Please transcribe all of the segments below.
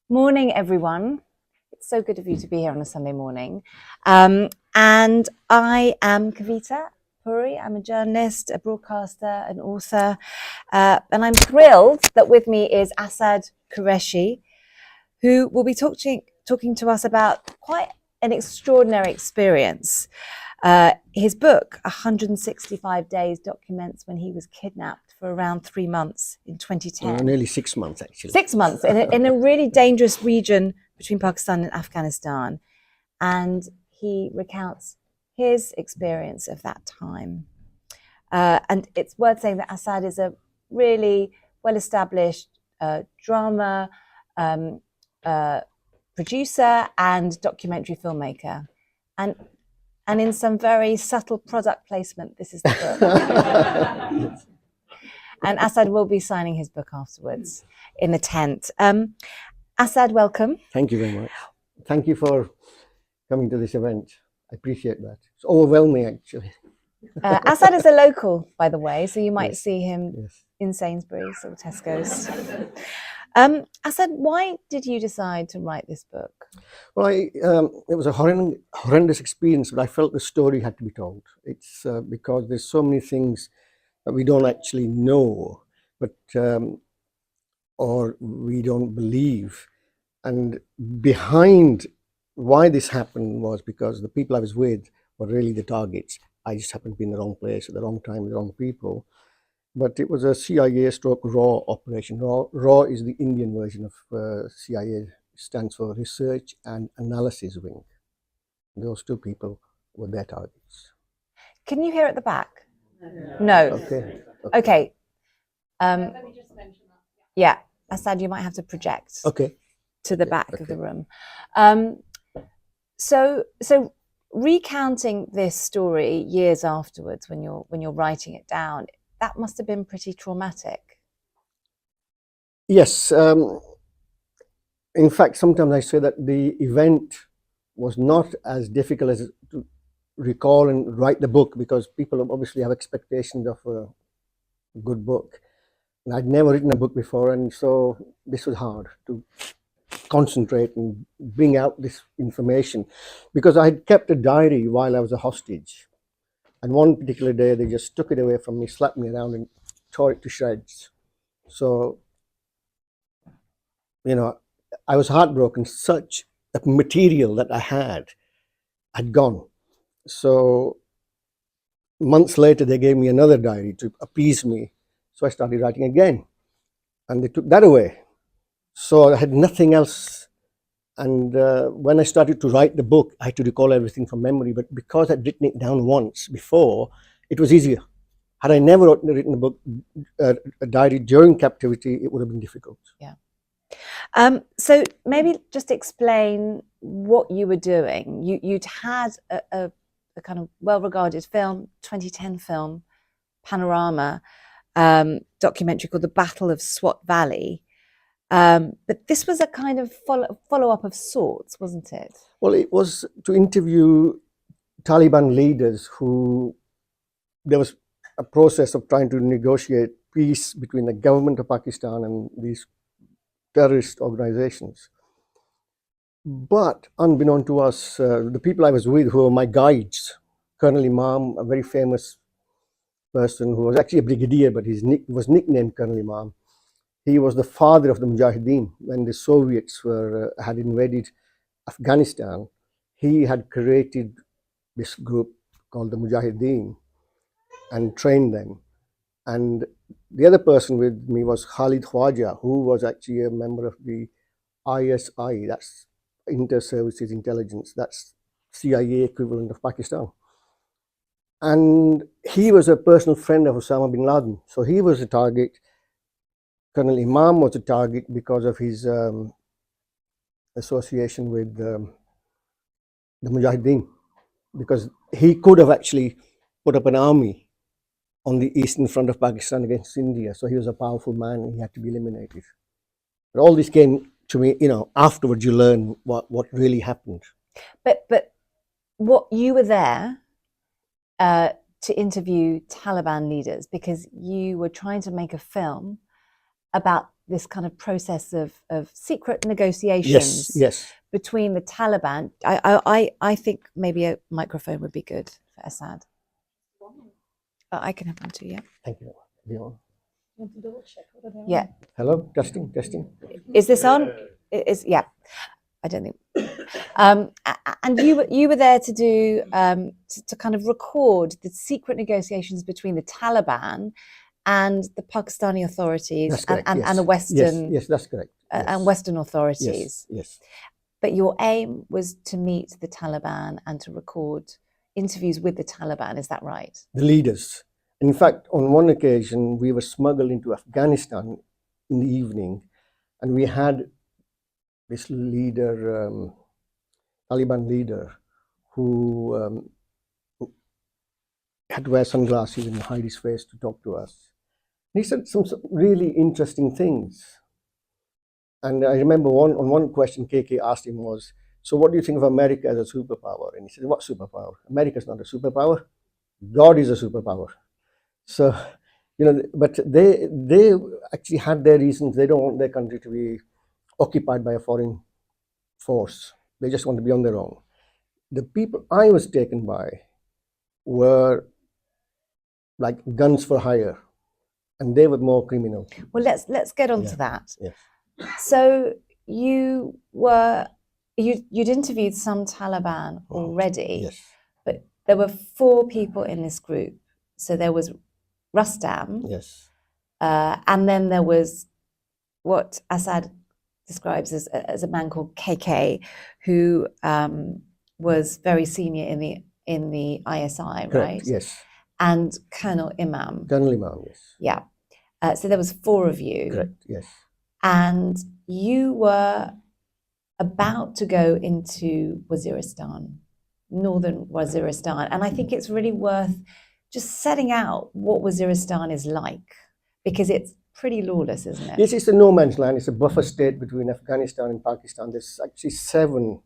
Morning, everyone. It's so good of you to be here on a Sunday morning. And I am Kavita Puri. I'm a journalist, a broadcaster, an author. And I'm thrilled that with me is Asad Qureshi, who will be talking to us about quite an extraordinary experience. His book, 165 Days, documents when he was kidnapped for around 3 months in 2010. Nearly 6 months, actually. 6 months in a really dangerous region between Pakistan and Afghanistan. And he recounts his experience of that time. And it's worth saying that Asad is a really well-established drama producer and documentary filmmaker. And in some very subtle product placement, this is the book. And Asad will be signing his book afterwards in the tent. Asad, welcome. Thank you very much. Thank you for coming to this event. I appreciate that. It's overwhelming, actually. Asad is a local, by the way, so you might Yes. see him Yes. in Sainsbury's or Tesco's. Asad, why did you decide to write this book? Well, it was a horrendous experience, but I felt the story had to be told. It's because there's so many things that we don't actually know, but or we don't believe. And behind why this happened was because the people I was with were really the targets. I just happened to be in the wrong place at the wrong time with the wrong people. But it was a CIA stroke RAW operation. RAW is the Indian version of CIA, stands for Research and Analysis Wing. Those two people were their targets. Can you hear at the back? No. Okay. Okay. Let me just mention that. Yeah, Asad, you might have to project to the back of the room. So recounting this story years afterwards, when you're writing it down, that must have been pretty traumatic. Yes. In fact, sometimes I say that the event was not as difficult as to recall and write the book, because people obviously have expectations of a good book. And I'd never written a book before, and so this was hard to concentrate and bring out this information, because I had kept a diary while I was a hostage. And one particular day, they just took it away from me, slapped me around, and tore it to shreds. So, I was heartbroken. Such the material that I had gone. So, months later, they gave me another diary to appease me. So I started writing again, and they took that away. So I had nothing else. And when I started to write the book, I had to recall everything from memory. But because I'd written it down once before, it was easier. Had I never written a book, a diary during captivity, it would have been difficult. Yeah. So maybe just explain what you were doing. You'd had a kind of well-regarded film, 2010 film, Panorama, documentary called The Battle of Swat Valley. But this was a kind of follow-up of sorts, wasn't it? Well, it was to interview Taliban leaders who, there was a process of trying to negotiate peace between the government of Pakistan and these terrorist organizations. But unbeknown to us, the people I was with, who were my guides, Colonel Imam, a very famous person who was actually a brigadier, but was nicknamed Colonel Imam. He was the father of the Mujahideen. When the Soviets had invaded Afghanistan, he had created this group called the Mujahideen and trained them. And the other person with me was Khalid Khwaja, who was actually a member of the ISI, that's Inter-Services Intelligence, that's CIA equivalent of Pakistan. And he was a personal friend of Osama bin Laden. So he was a target. Colonel Imam was a target because of his association with the Mujahideen, because he could have actually put up an army on the eastern front of Pakistan against India. So he was a powerful man and he had to be eliminated. But all this came to me, afterwards you learn what really happened. But what you were there to interview Taliban leaders because you were trying to make a film about this kind of process of secret negotiations Yes. between the Taliban. I think maybe a microphone would be good for Assad. I can have one too, yeah. Thank you. Yeah. Hello, testing. Is this on? Yeah. I don't think. And you were there to do to kind of record the secret negotiations between the Taliban and the Pakistani authorities That's correct, and yes. the Western Yes, that's correct. Yes. and Western authorities. Yes. But your aim was to meet the Taliban and to record interviews with the Taliban. Is that right? The leaders. In fact, on one occasion, we were smuggled into Afghanistan in the evening, and we had this leader, Taliban leader, who had to wear sunglasses and hide his face to talk to us. And he said some really interesting things. And I remember one question KK asked him was, so what do you think of America as a superpower? And he said, what superpower? America is not a superpower. God is a superpower. So, but they actually had their reasons. They don't want their country to be occupied by a foreign force. They just want to be on their own. The people I was taken by were like guns for hire, and they were more criminal. Well, let's get on to that. Yes. So you'd interviewed some Taliban already, Yes. but there were 4 people in this group. So there was Rustam, Yes. and then there was what Assad describes as a man called KK, who was very senior in the ISI, Correct. right? Yes. And Colonel Imam. Colonel Imam. Yes. Yeah. So there was 4 of you. Correct. Yes. And you were about to go into Waziristan, northern Waziristan. And I think it's really worth just setting out what Waziristan is like, because it's pretty lawless, isn't it? Yes, it's a no man's land. It's a buffer state between Afghanistan and Pakistan. There's actually 7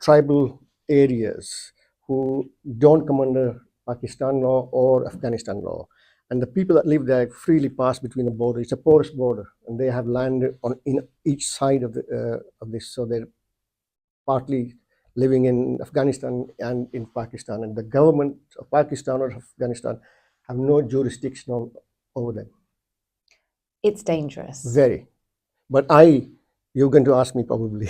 tribal areas who don't come under Pakistan law or Afghanistan law. And the people that live there freely pass between the border. It's a porous border, and they have land in each side of this. So they're partly living in Afghanistan and in Pakistan. And the government of Pakistan or Afghanistan have no jurisdiction over them. It's dangerous. Very. But you're going to ask me probably,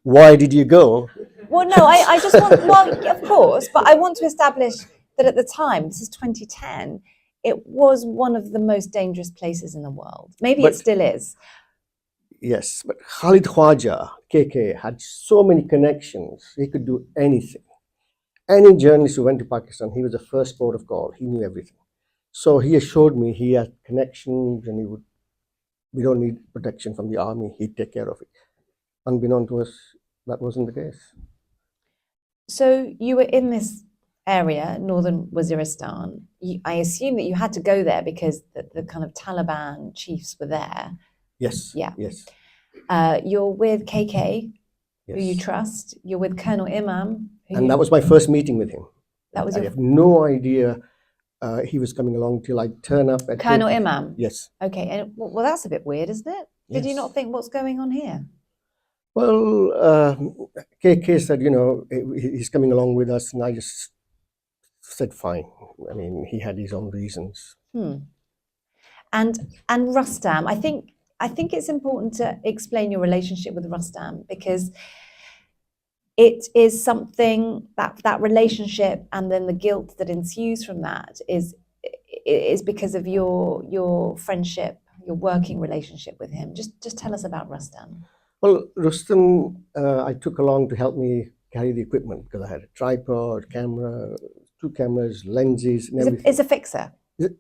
why did you go? Well, no, I just want, well, of course, but I want to establish that at the time, this is 2010, it was one of the most dangerous places in the world. Maybe it still is. Yes, but Khalid Khwaja, KK, had so many connections. He could do anything. Any journalist who went to Pakistan, he was the first port of call. He knew everything. So he assured me he had connections, and we don't need protection from the army. He'd take care of it. Unbeknown to us, that wasn't the case. So you were in this area, northern Waziristan. I assume that you had to go there because the kind of Taliban chiefs were there. Yes. Yeah. Yes. You're with KK, Yes. who you trust. You're with Colonel Imam. And that was my first meeting with him. That was I have no idea he was coming along till I turn up at Colonel Imam. Yes. Okay, and well, that's a bit weird, isn't it? Did you not think, what's going on here? Well, KK said, he's coming along with us, and I just said fine. I mean, he had his own reasons. And Rustam, I think it's important to explain your relationship with Rustam, because it is something that relationship, and then the guilt that ensues from that is because of your friendship, your working relationship with him. Just tell us about Rustam. Well, Rustam, I took along to help me carry the equipment, because I had a tripod, camera, 2 cameras, lenses, and everything. Is a fixer?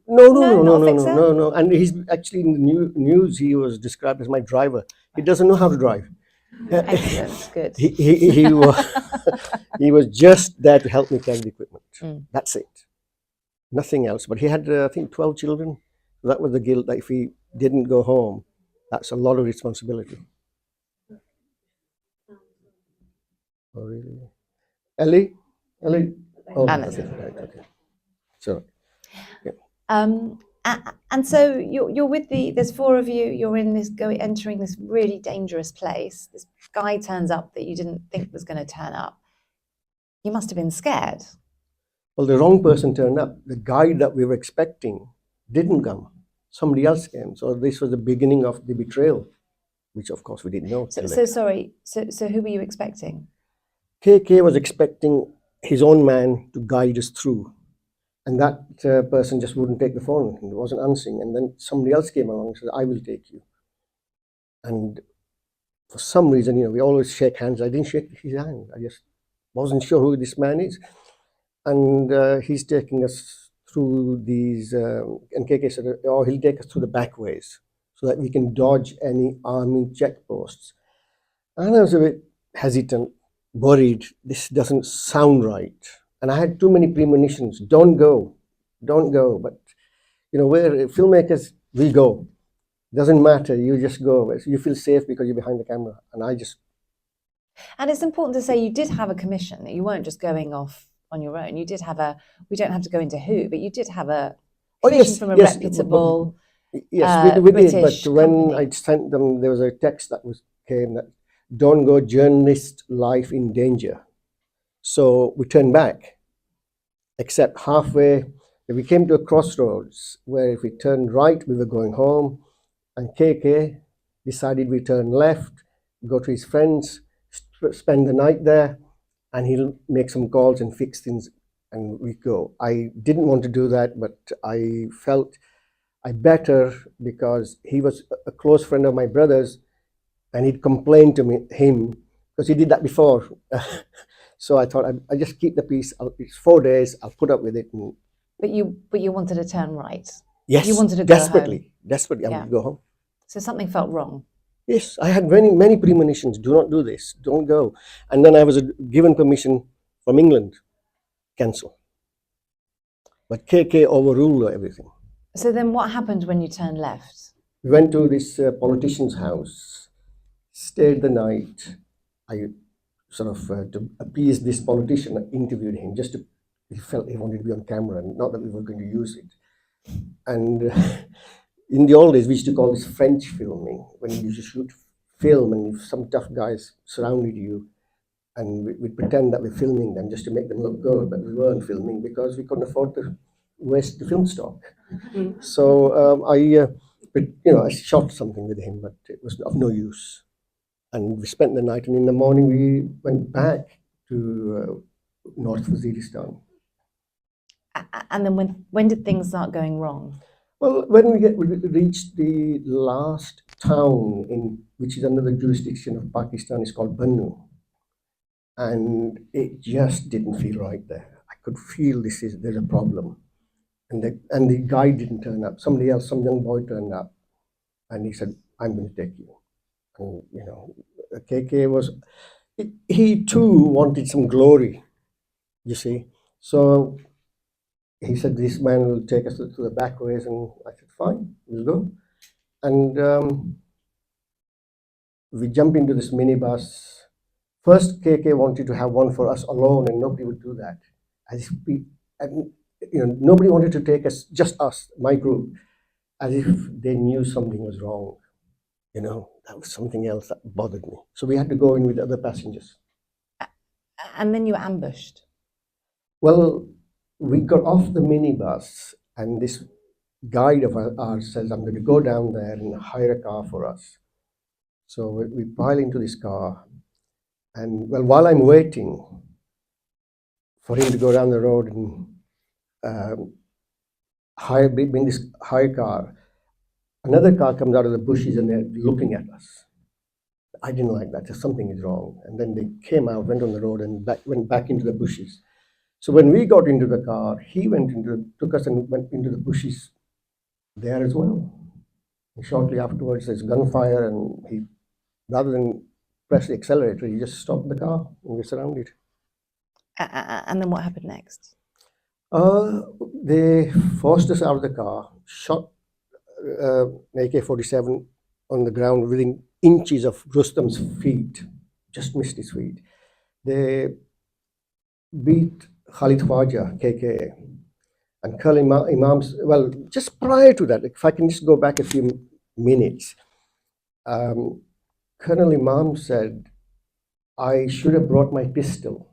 No. And he's actually in the news. He was described as my driver. He doesn't know how to drive. Excellent, good. He was just there to help me carry the equipment. That's it. Nothing else. But he had, I think, 12 children. That was the guilt, that if he didn't go home, that's a lot of responsibility. Oh, really? Ellie? Oh, Anna. okay. Right, okay. So, And And so you're with there's four of you, you're in this entering this really dangerous place. This guy turns up that you didn't think was going to turn up. You must have been scared. Well, the wrong person turned up. The guy that we were expecting didn't come. Somebody else came. So this was the beginning of the betrayal, which of course we didn't know. So sorry. So who were you expecting? KK was expecting his own man to guide us through. And that person just wouldn't take the phone. He wasn't answering. And then somebody else came along and said, I will take you. And for some reason, we always shake hands. I didn't shake his hand. I just wasn't sure who this man is. And he's taking us through these, and KK said, oh, he'll take us through the back ways so that we can dodge any army checkposts. And I was a bit hesitant, worried. This doesn't sound right. And I had too many premonitions. Don't go. But, we're filmmakers, we go. Doesn't matter. You just go. You feel safe because you're behind the camera. And it's important to say you did have a commission. You weren't just going off on your own. You did have we don't have to go into who, but you did have a commission from a reputable we British did. But when company. I sent them, there was a text that came that, don't go, journalist life in danger. So we turned back, except halfway, we came to a crossroads where if we turned right, we were going home. And KK decided we turn left, go to his friends, spend the night there, and he'll make some calls and fix things, and we go. I didn't want to do that, but I felt I better because he was a close friend of my brother's, and he'd complained to him because he did that before. So I thought I just keep the peace. It's 4 days. I'll put up with it. But you wanted to turn right. Yes, you wanted to desperately. Go home. Desperately, I wanted to go home. So something felt wrong. Yes, I had many premonitions. Do not do this. Don't go. And then I was given permission from England. Cancel. But KK overruled everything. So then what happened when you turned left? We went to this politician's house, stayed the night. I sort of, to appease this politician, I interviewed him he felt he wanted to be on camera, and not that we were going to use it. And in the old days, we used to call this French filming, when you used to shoot film and if some tough guys surrounded you, and we'd pretend that we're filming them just to make them look good, but we weren't filming because we couldn't afford to waste the film stock. Mm-hmm. So I shot something with him, but it was of no use. And we spent the night, and in the morning we went back to North Waziristan. And then when did things start going wrong? Well, when we reached the last town which is under the jurisdiction of Pakistan, is called Bannu, and it just didn't feel right there. I could feel there's a problem, and the guy didn't turn up. Somebody else, some young boy turned up, and he said, "I'm going to take you." And KK he too wanted some glory, you see. So he said, this man will take us to the back ways, and I said, fine, we'll go. And we jumped into this minibus. First, KK wanted to have one for us alone, and nobody would do that. As if nobody wanted to take us, just us, my group, as if they knew something was wrong. That was something else that bothered me. So we had to go in with the other passengers. And then you were ambushed. Well, we got off the minibus, and this guide of ours says, I'm going to go down there and hire a car for us. So we pile into this car, and while I'm waiting for him to go down the road and bring this hire car, another car comes out of the bushes and they're looking at us. I didn't like that. Something is wrong. And then they came out, went on the road, and went back into the bushes. So when we got into the car, he took us and went into the bushes there as well. And shortly afterwards, there's gunfire, and he, rather than press the accelerator, he just stopped the car, and we're surrounded. And then what happened next? They forced us out of the car, shot AK-47 on the ground within inches of Rustam's feet, just missed his feet. They beat Khalid Khwaja, KK, And Colonel Imam's, well, just prior to that, if I can just go back a few minutes, um, Colonel Imam said, I should have brought my pistol.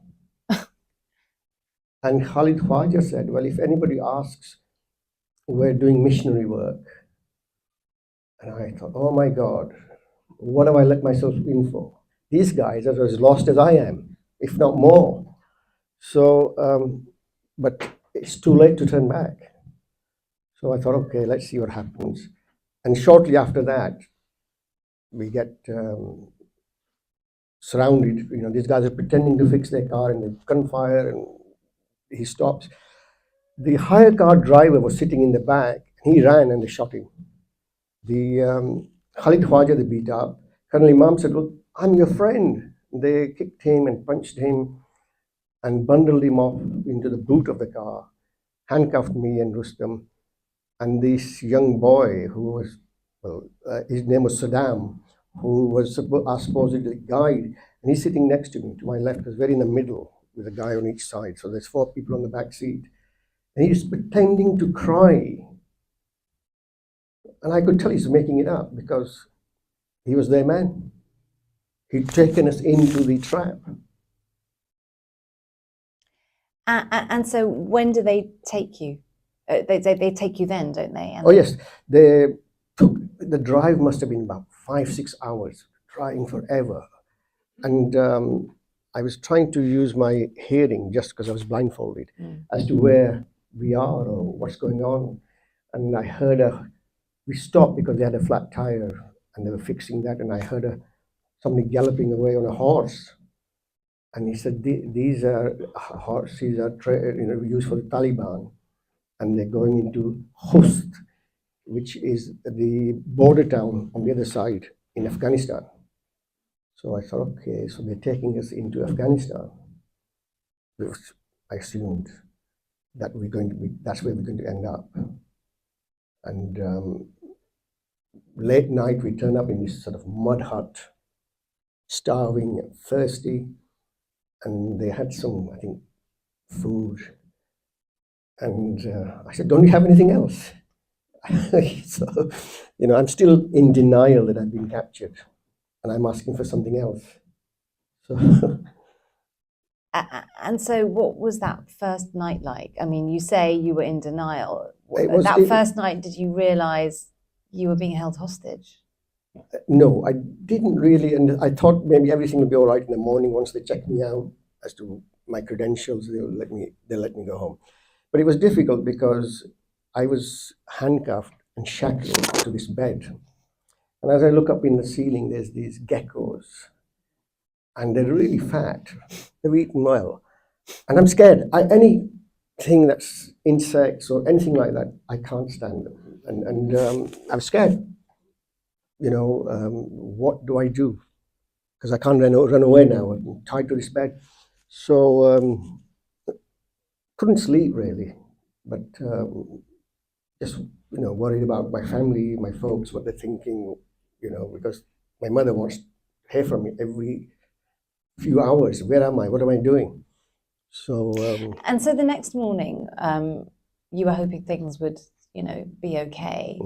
And Khalid Khwaja said, well, if anybody asks, we're doing missionary work. And I thought, oh my God, what have I let myself in for? These guys are as lost as I am, if not more. So, but it's too late to turn back. So I thought, okay, let's see what happens. And shortly after that, we get surrounded. You know, these guys are pretending to fix their car, and they gunfire, and he stops. The hire car driver was sitting in the back. He ran, and they shot him. The Khalid Khwaja, they beat up. Colonel Imam said, "Look, I'm your friend." They kicked him and punched him and bundled him off into the boot of the car, handcuffed me and Rustam. And this young boy who was, well, his name was Saddam, who was supposedly guide, and he's sitting next to me, to my left, was very in the middle with a guy on each side. So there's 4 people on the back seat. And he's pretending to cry. And I could tell he's making it up because he was their man. He'd taken us into the trap. And so when do they take you? They take you then, don't they? And Oh, yes. They took, the drive must have been about 5-6 hours, driving forever. And I was trying to use my hearing just because I was blindfolded as to where we are or what's going on. And I heard we stopped because they had a flat tire and they were fixing that. And I heard somebody galloping away on a horse. And he said, these are horses are used for the Taliban. And they're going into Khost, which is the border town on the other side in Afghanistan. So I thought, okay, so they're taking us into Afghanistan. I assumed that that's where we're going to end up. And late night, we turn up in this sort of mud hut, starving and thirsty. And they had some, I think, food. And I said, don't you have anything else? So, I'm still in denial that I've been captured. And I'm asking for something else. So and so what was that first night like? I mean, you say you were in denial. First night, did you realize you were being held hostage? No, I didn't really. And I thought maybe everything would be all right in the morning once they checked me out as to my credentials. They'll let me go home. But it was difficult because I was handcuffed and shackled to this bed. And as I look up in the ceiling, there's these geckos. And they're really fat. They've eaten well. And I'm scared. Anything that's insects or anything like that, I can't stand them. And I'm scared. What do I do? Because I can't run away now. I'm tied to this bed. So couldn't sleep really. But just, worried about my family, my folks, what they're thinking, because my mother wants to hear from me every few hours. Where am I? What am I doing? So and so the next morning, you were hoping things would, be okay,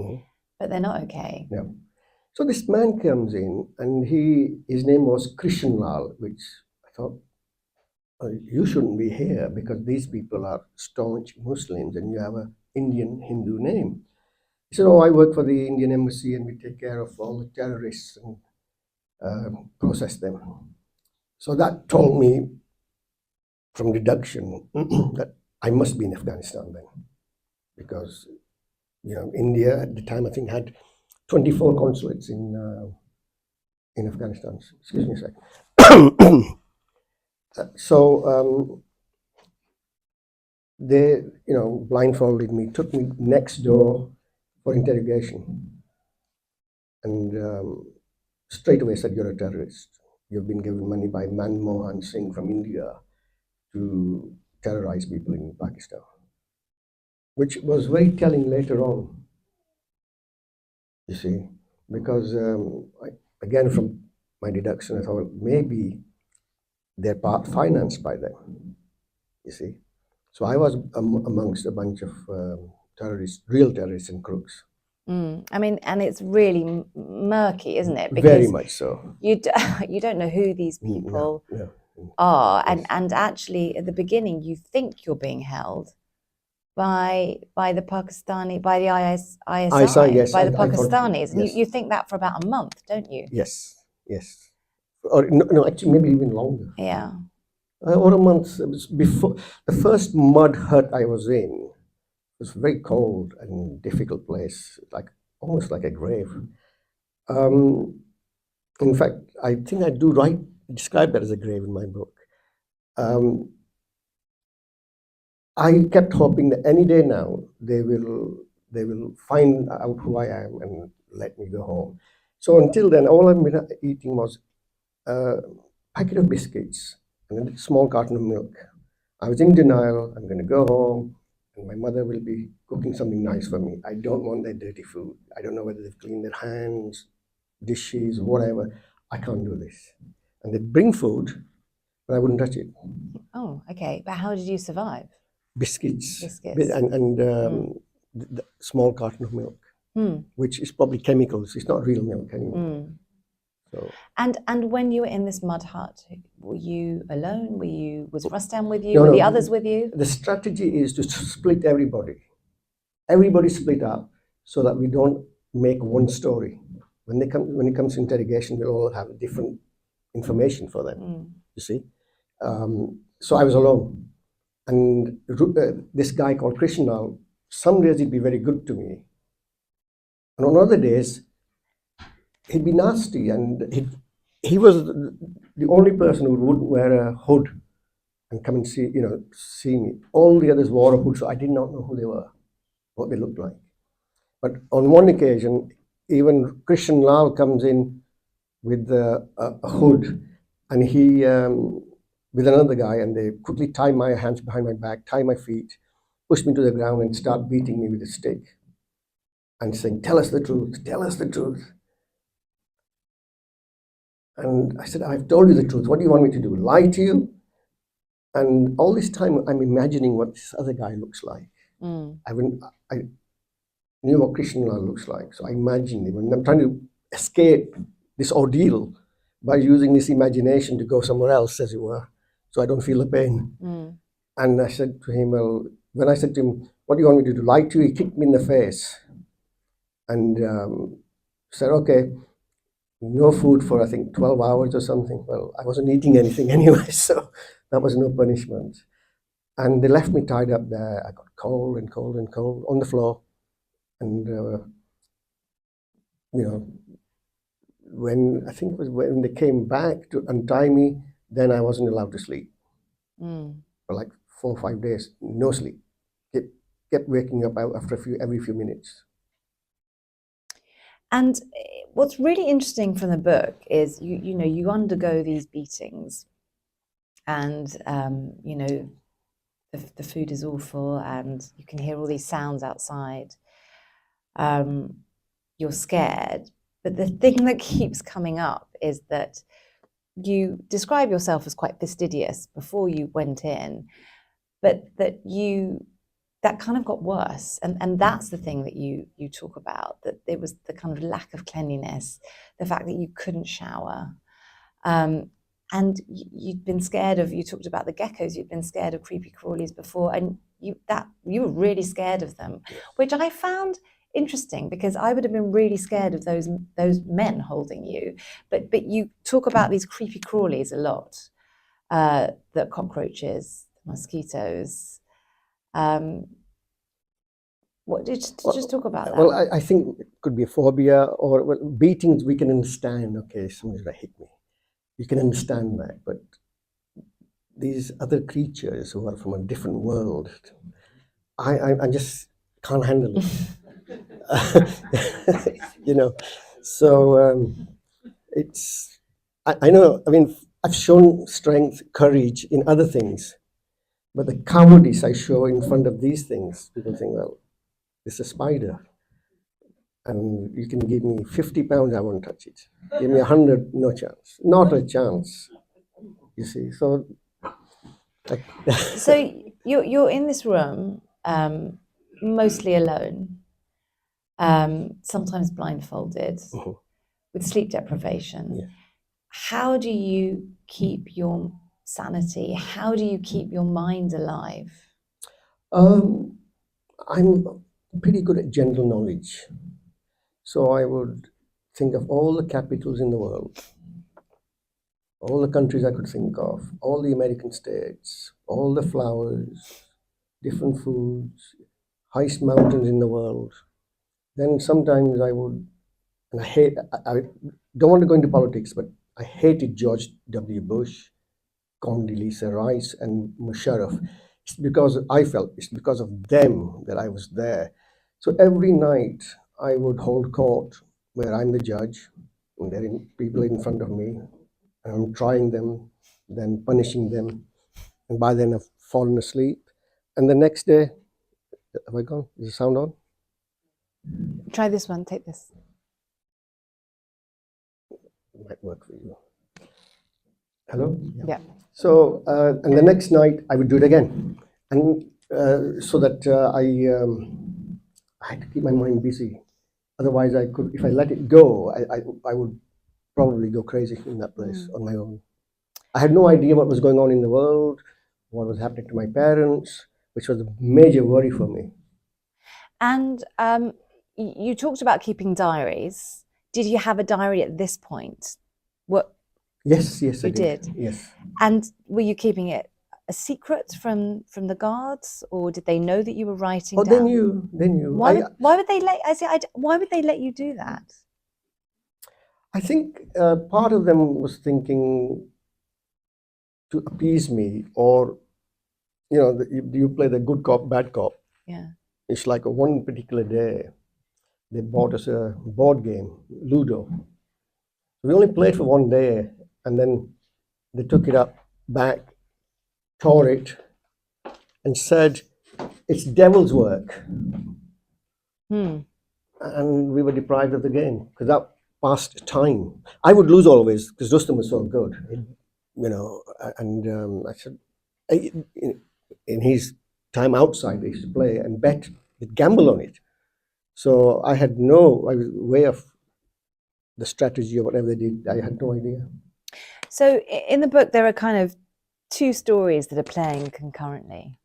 but they're not okay. No. So this man comes in, and his name was Krishnlal, which I thought, you shouldn't be here because these people are staunch Muslims, and you have an Indian Hindu name. He said, oh, I work for the Indian embassy, and we take care of all the terrorists and process them. So that told me from deduction that I must be in Afghanistan then, because India at the time I think had 24 consulates in Afghanistan. Excuse me a sec. So they blindfolded me, took me next door for interrogation, and straight away said, you're a terrorist. You've been given money by Manmohan Singh from India to terrorize people in Pakistan, which was very telling later on, you see, because again, from my deduction, I thought maybe they're financed by them, you see. So I was amongst a bunch of terrorists, real terrorists and crooks. I mean, and it's really murky, isn't it? Very Because much so. you don't know who these people are, and actually at the beginning you think you're being held by the Pakistani, by the ISI, yes, by the I thought, Pakistanis. And yes. you think that for about a month, don't you? Yes, yes. Or no, actually, maybe even longer. Yeah. Or a month. It was before the first mud hut I was in. It was a very cold and difficult place, like almost like a grave. In fact, I think I do describe that as a grave in my book. I kept hoping that any day now they will find out who I am and let me go home. So until then, all I've been eating was a packet of biscuits and a small carton of milk. I was in denial. I'm going to go home, and my mother will be cooking something nice for me. I don't want that dirty food. I don't know whether they've cleaned their hands, dishes, whatever. I can't do this. And they'd bring food, but I wouldn't touch it. Oh, okay. But how did you survive? Biscuits, Biscuits. and the small carton of milk, which is probably chemicals. It's not real milk anymore. So, and when you were in this mud hut, were you alone? Was Rustam with you? No, Were no. the others with you? The strategy is to split everybody. Everybody split up so that we don't make one story. When it comes to interrogation, we'll all have different information for them. You see, so I was alone. And this guy called Krishna, some days he'd be very good to me. And on other days, he'd be nasty. And he was the only person who wouldn't wear a hood and come and see me. All the others wore a hood, so I did not know who they were, what they looked like. But on one occasion, even Christian Lal comes in with a hood, and he with another guy, and they quickly tie my hands behind my back, tie my feet, push me to the ground, and start beating me with a stick and saying, "Tell us the truth, tell us the truth." And I said, "I've told you the truth. What do you want me to do? Lie to you?" And all this time, I'm imagining what this other guy looks like. I knew what Krishna looks like, so I imagined him. And I'm trying to escape this ordeal by using this imagination to go somewhere else, as it were, so I don't feel the pain. And I said to him, well, when I said to him, "What do you want me to do? Lie to you?" He kicked me in the face and said, "Okay, no food for, I think, 12 hours or something." Well, I wasn't eating anything anyway, so that was no punishment. And they left me tied up there. I got cold and cold and cold on the floor. And, when I think it was when they came back to untie me, then I wasn't allowed to sleep for like 4 or 5 days. No sleep. Kept waking up after every few minutes. And what's really interesting from the book is you undergo these beatings, and the food is awful, and you can hear all these sounds outside. You're scared, but the thing that keeps coming up is that you describe yourself as quite fastidious before you went in, but that kind of got worse, and that's the thing that you talk about, that it was the kind of lack of cleanliness, the fact that you couldn't shower, and you'd been scared of, you talked about the geckos, you'd been scared of creepy crawlies before, and you were really scared of them, which I found interesting, because I would have been really scared of those men holding you, but you talk about these creepy crawlies a lot, the cockroaches, mosquitoes. What did you just talk about that? Well, I think it could be a phobia, or beatings we can understand. Okay, somebody's gonna hit me. You can understand that, but these other creatures who are from a different world, I just can't handle it. So I know, I mean, I've shown strength, courage in other things, but the cowardice I show in front of these things, people think, well, it's a spider, and you can give me 50 pounds, I won't touch it. Give me 100, no chance, not a chance. You see, so So you're in this room, mostly alone, sometimes blindfolded, with sleep deprivation. Yeah. How do you keep your sanity? How do you keep your mind alive? I'm pretty good at general knowledge. So I would think of all the capitals in the world, all the countries I could think of, all the American states, all the flowers, different foods, highest mountains in the world. Then sometimes I would, and I don't want to go into politics, but I hated George W. Bush, Condoleezza Rice, and Musharraf. It's because I felt it's because of them that I was there. So every night I would hold court where I'm the judge, and there are people in front of me, and I'm trying them, then punishing them, and by then I've fallen asleep. And the next day, have I gone? Is the sound on? Try this one, take this. It might work for you. Hello? Yeah. So, and the next night I would do it again. And so that I had to keep my mind busy. Otherwise, I could, if I let it go, I would probably go crazy in that place on my own. I had no idea what was going on in the world, what was happening to my parents, which was a major worry for me. And you talked about keeping diaries. Did you have a diary at this point? What Yes, I you did. did? Yes. And were you keeping it a secret from the guards, or did they know that you were writing Oh, down? they knew. Why would they let? Why would they let you do that? I think part of them was thinking to appease me, or you play the good cop, bad cop. Yeah. It's like one particular day, they bought us a board game, Ludo. We only played for one day, and then they took it up back, tore it, and said it's devil's work. And we were deprived of the game because that passed time. I would lose always because Rustam was so good, and I said, in his time outside, they used to play and bet, gamble on it. So I had no way of the strategy or whatever they did. I had no idea. So in the book, there are kind of two stories that are playing concurrently,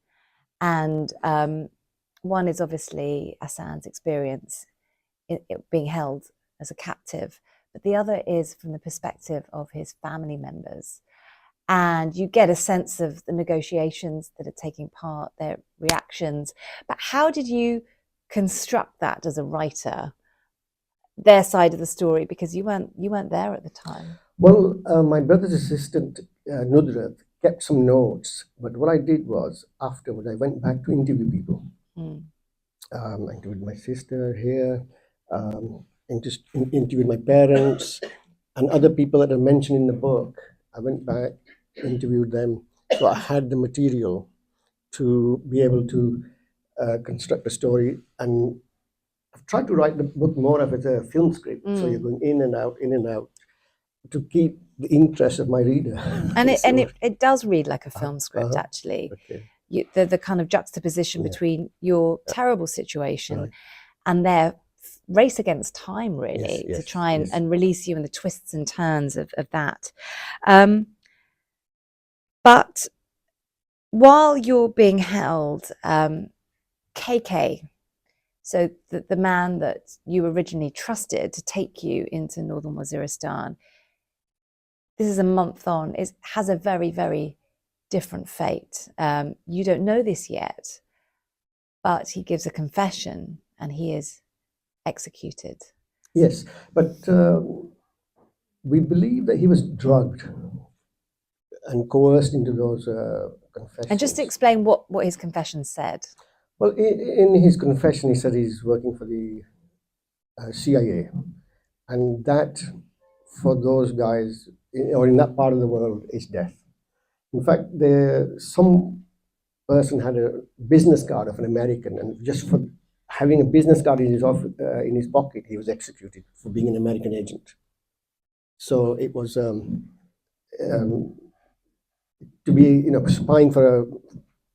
and one is obviously Hassan's experience being held as a captive, but the other is from the perspective of his family members. And you get a sense of the negotiations that are taking part, their reactions. But how did you construct that as a writer, their side of the story, because you weren't there at the time? Well, my brother's assistant, Nudrat, kept some notes, but what I did was afterward, I went back to interview people. I interviewed my sister here, interviewed my parents, and other people that are mentioned in the book. I went back, interviewed them, so I had the material to be able to construct a story. And I've tried to write the book more of as a film script, so you're going in and out, to keep the interest of my reader. And it does read like a film script, actually. Okay. The kind of juxtaposition between your terrible situation and their race against time, really, to try and release you in the twists and turns of that. But while you're being held, KK, so the man that you originally trusted to take you into northern Waziristan, this is a month on, has a very, very different fate. You don't know this yet, but he gives a confession and he is executed. Yes, but we believe that he was drugged and coerced into those confessions. And just to explain what his confession said. Well, in his confession, he said he's working for the CIA, and that for those guys, or in that part of the world, is death. In fact, some person had a business card of an American, and just for having a business card in his pocket, he was executed for being an American agent. So it was to be, spying for a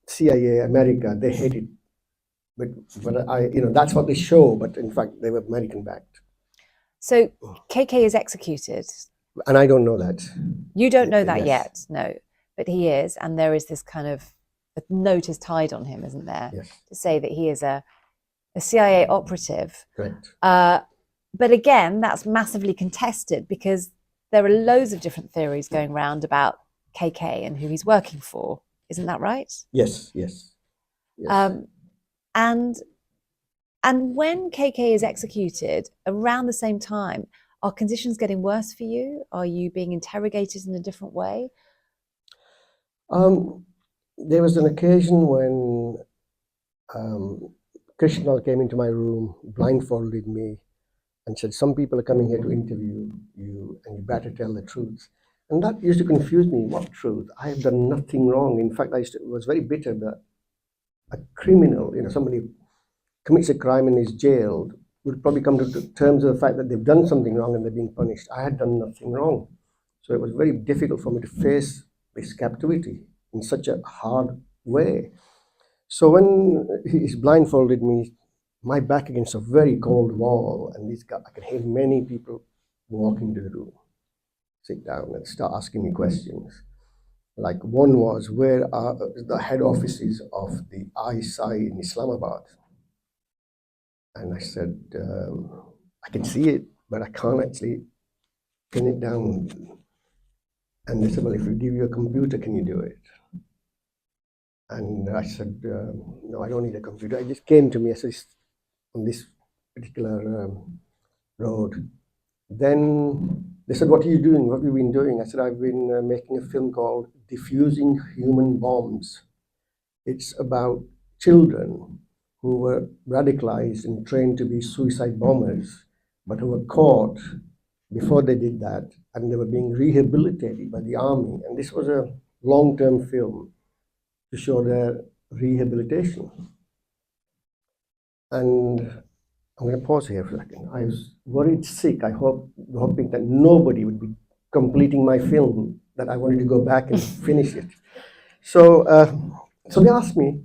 CIA America. They hate it, but that's what they show. But in fact, they were American backed, So KK is executed. and I don't know that. You don't know that Yes. yet, no, but he is, and there is this kind of a note is tied on him, isn't there, Yes, to say that he is a CIA operative. correct. But again, that's massively contested because there are loads of different theories going around about KK and who he's working for. Isn't that right? Yes, yes, yes. And when KK is executed around the same time, are conditions getting worse for you? Are you being interrogated in a different way? There was an occasion when Krishna came into my room, blindfolded me, and said, "Some people are coming here to interview you, and you better tell the truth." And that used to confuse me. What truth? I have done nothing wrong. In fact, was very bitter that a criminal, somebody commits a crime and is jailed, would probably come to terms with the fact that they've done something wrong and they're being punished. I had done nothing wrong. So it was very difficult for me to face this captivity in such a hard way. So when he's blindfolded me, my back against a very cold wall, and I could hear many people walk into the room, sit down, and start asking me questions. Like one was, where are the head offices of the ISI in Islamabad? And I said, I can see it, but I can't actually pin it down. And they said, well, if we give you a computer, can you do it? And I said, no, I don't need a computer. It just came to me as on this particular road. Then they said, what are you doing? What have you been doing? I said, I've been making a film called Diffusing Human Bombs. It's about children who were radicalized and trained to be suicide bombers, but who were caught before they did that, and they were being rehabilitated by the army. And this was a long-term film to show their rehabilitation. And I'm going to pause here for a second. I was worried sick. Hoping that nobody would be completing my film, that I wanted to go back and finish it. So they asked me,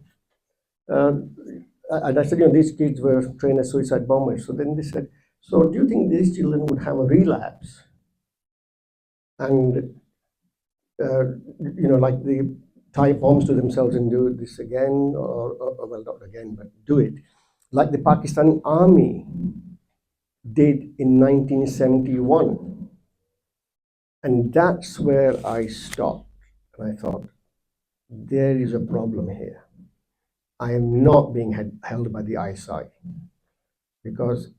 and I said, these kids were trained as suicide bombers. So then they said, so do you think these children would have a relapse? And, like they tie bombs to themselves and do this again, or well, not again, but do it, like the Pakistani army did in 1971. And that's where I stopped. And I thought, there is a problem here. I am not being held by the ISI, because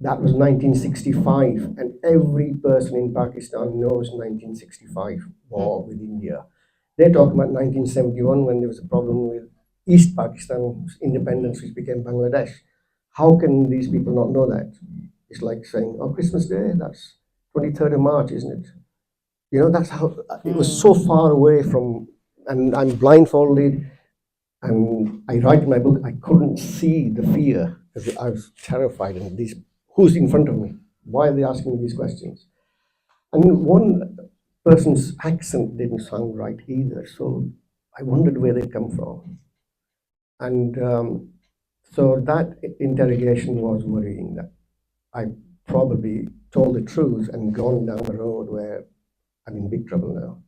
that was 1965, and every person in Pakistan knows 1965 war with India. They're talking about 1971, when there was a problem with East Pakistan's independence, which became Bangladesh. How can these people not know that? It's like saying, oh, Christmas Day, that's 23rd of March, isn't it? That's how it was so far away from, and I'm blindfolded, and I write in my book, I couldn't see the fear because I was terrified. And who's in front of me? Why are they asking me these questions? And one person's accent didn't sound right either. So I wondered where they come from. And so that interrogation was worrying, that I probably told the truth and gone down the road where I'm in big trouble now.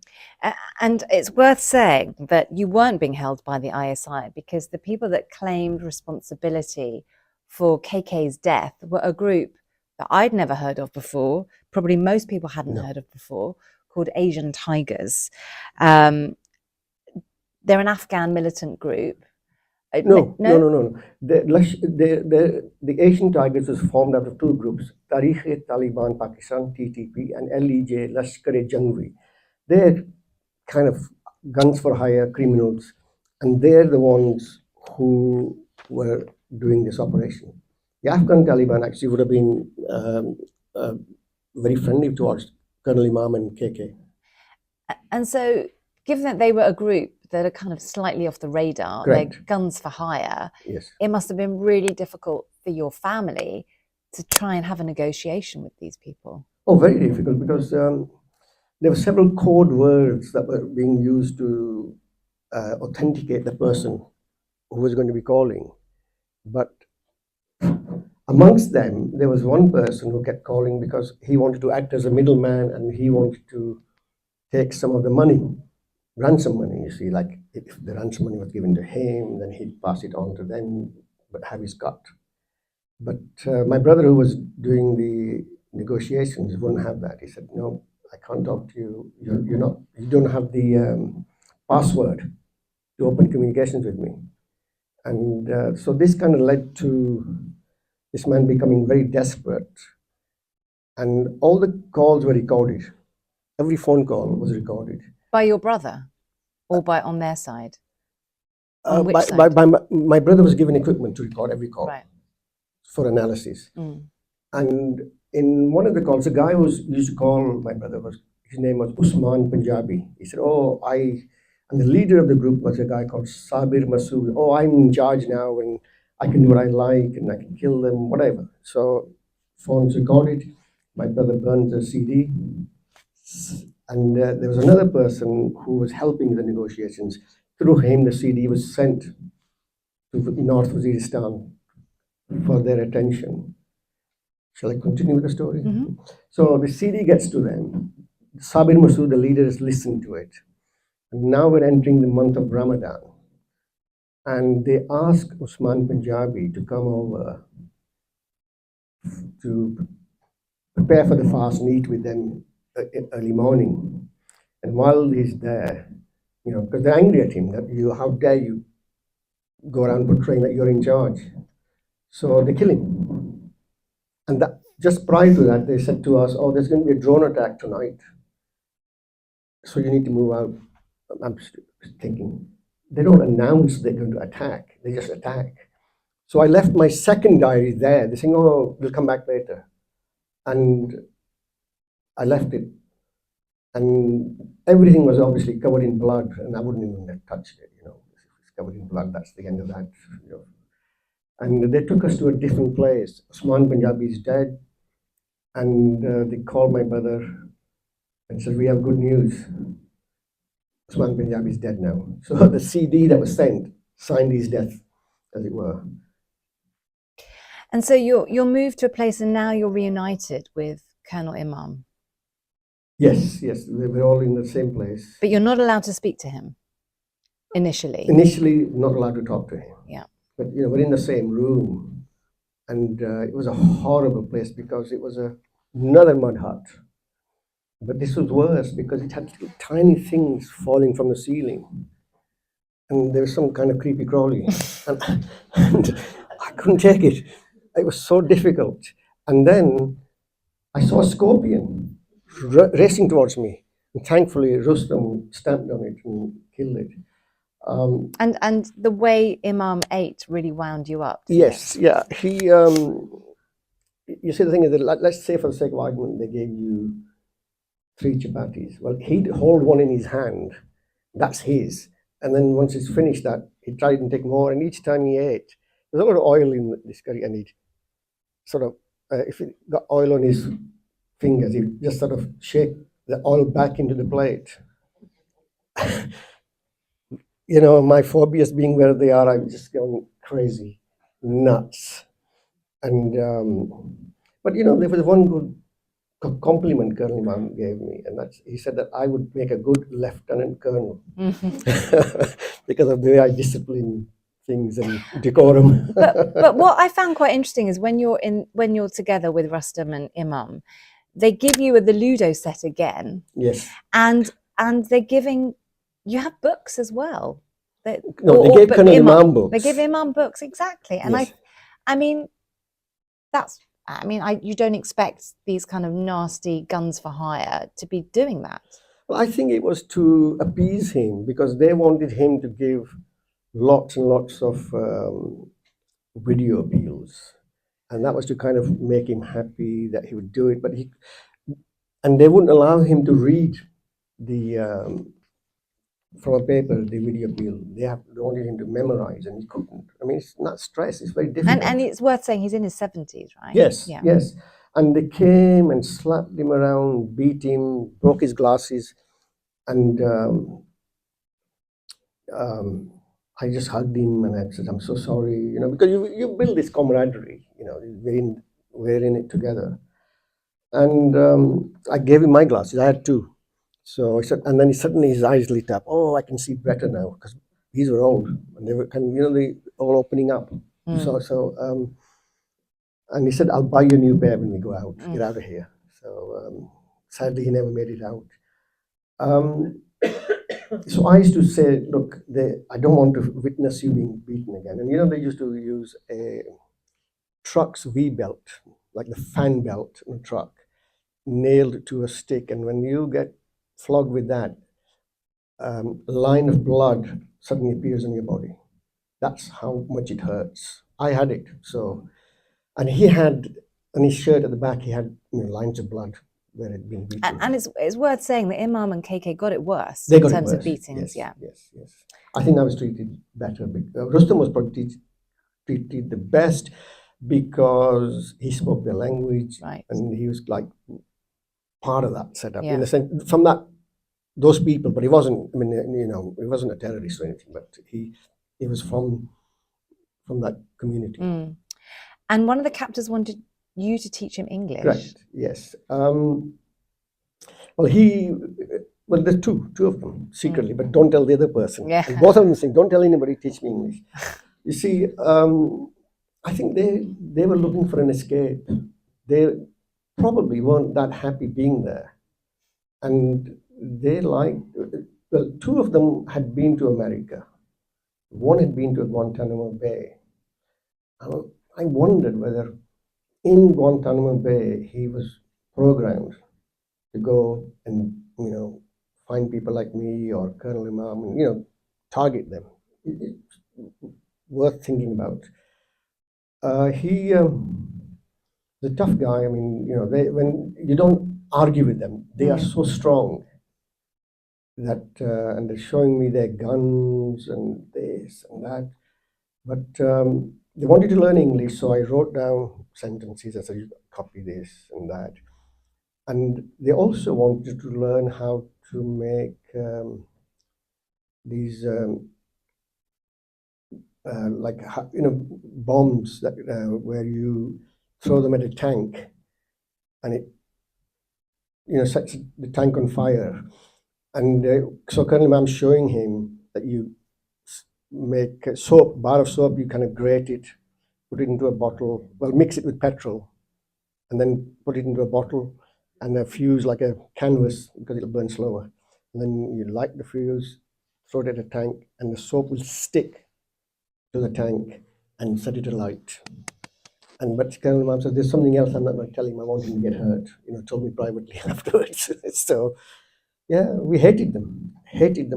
And it's worth saying that you weren't being held by the ISI, because the people that claimed responsibility for KK's death were a group that I'd never heard of before, probably most people hadn't heard of before, called Asian Tigers. They're an Afghan militant group. No. The Asian Tigers was formed out of two groups, Taliban Pakistan, TTP, and LEJ, Lashkar-e-Jhangvi. They're kind of guns for hire criminals, and they're the ones who were doing this operation. The Afghan Taliban actually would have been very friendly towards Colonel Imam and KK. And so, given that they were a group that are kind of slightly off the radar, Correct. they're guns for hire, yes, it must have been really difficult for your family to try and have a negotiation with these people. Oh, very difficult, because there were several code words that were being used to authenticate the person who was going to be calling. But amongst them, there was one person who kept calling because he wanted to act as a middleman and he wanted to take some of the money, ransom money. You see, like if the ransom money was given to him, then he'd pass it on to them, but have his cut. But my brother, who was doing the negotiations, wouldn't have that. He said, "No, I can't talk to you. You're not. You don't have the password to open communications with me." And so this kind of led to this man becoming very desperate, and all the calls were recorded. Every phone call was recorded. By your brother, or by on their side? On which By side? my brother was given equipment to record every call Right. for analysis. And in one of the calls, a guy who used to call my brother, his name was Usman Punjabi. He said, and the leader of the group was a guy called Sabir Masood. "Oh, I'm in charge now and I can do what I like and I can kill them, whatever." So phones recorded. My brother burned the CD. And there was another person who was helping the negotiations. Through him, the CD was sent to North Waziristan for their attention. Shall I continue with the story? So the CD gets to them. Sabir Masood, the leader, is listening to it. And now we're entering the month of Ramadan. And they ask Usman Punjabi to come over to prepare for the fast and eat with them early morning. And while he's there, because they're angry at him, that how dare you go around portraying that you're in charge. So they kill him. And just prior to that, they said to us, "Oh, there's going to be a drone attack tonight. So you need to move out." I'm thinking, they don't announce they're going to attack. They just attack. So I left my second diary there. They're saying, "Oh, we'll come back later." And I left it. And everything was obviously covered in blood, and I wouldn't even have touched it. If it's covered in blood, that's the end of that. And they took us to a different place. Usman Punjabi is dead. And they called my brother and said, "We have good news. Usman Punjabi is dead now." So the CD that was sent signed his death, as it were. And so you're moved to a place, and now you're reunited with Colonel Imam. Yes, we're all in the same place. But you're not allowed to speak to him initially. Initially, not allowed to talk to him. Yeah. But we're in the same room, and it was a horrible place because it was another mud hut. But this was worse because it had little tiny things falling from the ceiling, and there was some kind of creepy crawly, and I couldn't take it. It was so difficult. And then I saw a scorpion racing towards me, and thankfully Rustam stamped on it and killed it. And the way Imam ate really wound you up. Yes, yeah. He, you see, the thing is that, let's say for the sake of argument, they gave you 3 chapatis. Well, he'd hold one in his hand, that's his. And then once he's finished that, he'd try and take more. And each time he ate, there's a lot of oil in this curry, and he'd sort of, if he got oil on his fingers, he'd just sort of shake the oil back into the plate. My phobias being where they are, I'm just going crazy, nuts. And but there was one good compliment Colonel Imam gave me, and he said that I would make a good lieutenant colonel because of the way I discipline things and decorum. but what I found quite interesting is when you're together with Rustam and Imam, they give you the Ludo set again. Yes. And they're giving, you have books as well. They gave Colonel Imam books. They give Imam books, exactly. And yes. You don't expect these kind of nasty guns for hire to be doing that. Well, I think it was to appease him because they wanted him to give lots and lots of video appeals. And that was to kind of make him happy that he would do it. And they wouldn't allow him to read from a paper, the video appeal. They wanted him to memorize, and he couldn't. It's not stress, it's very difficult. And it's worth saying he's in his 70s, right? Yes, yeah. Yes. And they came and slapped him around, beat him, broke his glasses, and I just hugged him and I said, "I'm so sorry," because you build this camaraderie, we're in it together. And I gave him my glasses. I had two. So I said, and then suddenly his eyes lit up. Oh, I can see better now because these were old and they were they all opening up. And he said, "I'll buy you a new pair when we go out. Get out of here." So sadly, he never made it out. Um, so I used to say, "Look, I don't want to witness you being beaten again." And they used to use a truck's V belt, like the fan belt in a truck, nailed to a stick. And when you get flogged with that, a line of blood suddenly appears on your body. That's how much it hurts. I had it. So, and he had on his shirt at the back, he had lines of blood where it had been beaten. And it's worth saying that Imam and KK got it worse They in got it terms of worse. beatings. Yes, yes. I think I was treated better. Rustam was probably treated the best because he spoke their language, Right. and he was like part of that setup Yeah. in the sense from those people. But he wasn't. I mean, he wasn't a terrorist or anything. But he was from that community. And one of the captors wanted you to teach him English. Right. Yes. Well, there's two of them secretly, but don't tell the other person. Yeah. And both of them saying, "Don't tell anybody. Teach me English." You see, I think they were looking for an escape. They probably weren't that happy being there, and they liked. Well, two of them had been to America. One had been to Guantanamo Bay. I wondered whether in Guantanamo Bay he was programmed to go and find people like me or Colonel Imam and target them. It's worth thinking about. He the tough guy. I mean, when you don't argue with them, they are so strong that, and they're showing me their guns and this and that. But they wanted to learn English, so I wrote down sentences. I said, "You copy this and that." And they also wanted to learn how to make these bombs that where you throw them at a tank and it sets the tank on fire. And so Colonel Imam showing him that you make a bar of soap, you kind of grate it, put it into a bottle, mix it with petrol, and then put it into a bottle and a fuse like a canvas because it'll burn slower. And then you light the fuse, throw it at a tank, and the soap will stick to the tank and set it alight. But Colonel Imam said, "There's something else I'm not going to tell him. I want him to get hurt." Told me privately afterwards. So, yeah, we hated them